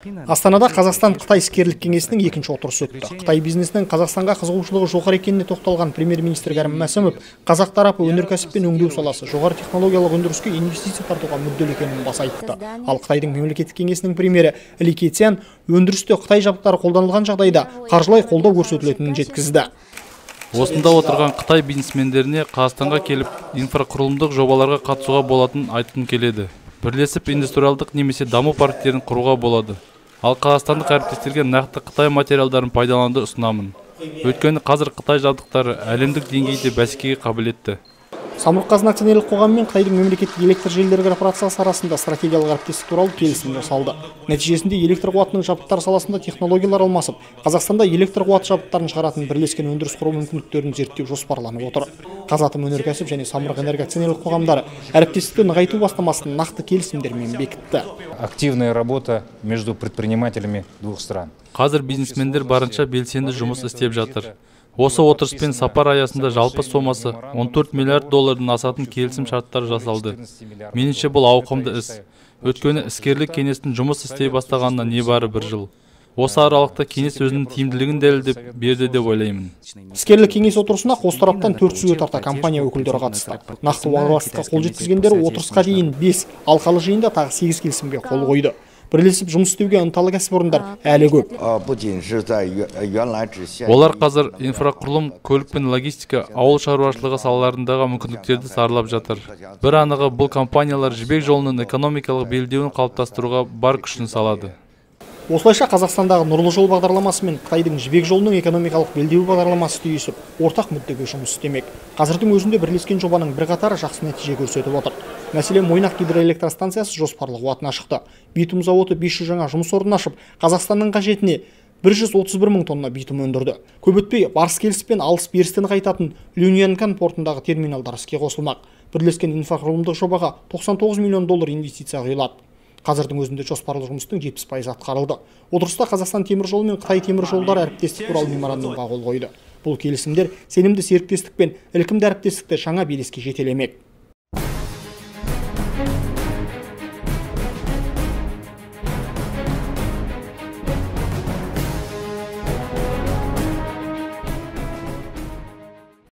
Астанада Қазақстан-Қытай іскерлік кеңесінің екінші отырысы өтті. Қытай бизнесінің Қазақстанға қызығушылығы жоғары екеніне тоқталған премьер-министр Кәрім Мәсімов, қазақ тарапы өнеркәсіп пен өңдеу саласы жоғары технологиялық өндіріске инвестиция тартуға мүдделі екенін баса айтты. Ал Қытайдың мемлекеттік кеңесінің премьері Ли Кэцян өндірісте Қытай жабдықтары қолданылған жағдайда қаржылай қолдау көрсетілетінін жеткізді. Осында отырған Қытай бизнесмендеріне Қазақстанға келіп, инфрақұрылымдық жобаларға қатысуға болатынын айтқым келеді. Бірлесіп индустриалдық немесе даму парктерін құруға болады. Ал қазақстандық әріптестерге нақты Қытай материалдарын пайдалануды ұсынамын. Өйткені қазір Қытай жабдықтары әлемдік деңгейде бәсекеге қабілетті. Самұрық-қазына акционерлік қоғамы мен Қытайдың мемлекеттік электр желілері корпорациясы арасында стратегиялық әріптестік туралы келісім жасалды. Нәтижесінде электр қуатының жабдықтар саласында технологиялар алмасып, Қазақстанда электр қуат жабдықтарын шығаратын бірлескен өндіріс құру мүмкіндіктерін зерттеу жоспарланып отыр. Қазатом өнеркәсіп және Самұрық-энерго акционерлік қоғамдары әріптестікті нығайту бастамасын нақты келісімдермен бекітті. Активная работа между предпринимателями двух стран. Қазір бизнесмендер барынша белсенді жұмыс істеп жатыр. Осы отырыспен сапар аясында жалпы сомасы 14 миллиард доллардан асатын келісім шарттар жасалды. Меніңше бұл ауқымды іс. Өйткені іскерлік кеңестің жұмыс істей бастағанына небары бір жыл. Осы аралықта кеңес өзінің тиімділігін дәлелдеп берді деп ойлаймын. Іскерлік кеңес отырысына қос тараптан 400-ге тарта компания өкілдері қатысты. Нақты уағдаластыққа қол жеткізгендері отырысқа дейін 5, алқалы жиында тағы 8 келісімге қол қойды. Бірлесіп жұмыс істеуге ынталы кәсіпорындар әлі көп. Олар қазір инфрақұрылым, көлік пен логистика, ауыл шаруашылығы салаларындағы мүмкіндіктерді саралап жатыр. Бір анығы бұл компаниялар жібек жолының экономикалық белдеуін қалыптастыруға бар күшін салады. Осылайша Қазақстандағы Нұрлы жол бағдарламасы мен Қытайдың жібек жолының экономикалық белдеу бағдарламасы түйісіп, ортақ мүддеге жұмыс істемек. Қазірдің өзінде бірлескен жобаның бірқатары жақсы нәтиже көрсетіп отыр. Мәселен, Мойнақ гидроэлектростанциясы жоспарлы қуатына шықты. Битум зауыты 500 жаңа жұмыс орнын ашып, Қазақстанның қажетіне 131 мың тонна битум өндірді. Көп өтпей барыс келіспен алыс берістен қайтатын Люньянкан портындағы терминалдар іске қосылмақ. Бірлескен инфрақұрылымдық жобаға 99 миллион доллар инвестиция құйылады. Қазірдің өзінде жоспарлы жұмыстың 70% атқарылды. Отырыста Қазақстан темір жолы мен Қытай темір жолдары әріптестік туралы меморандумға қол қойды. Бұл келісімдер сенімді серіктестік пен ілкімді әріптестікті жаңа белеске жетелемек.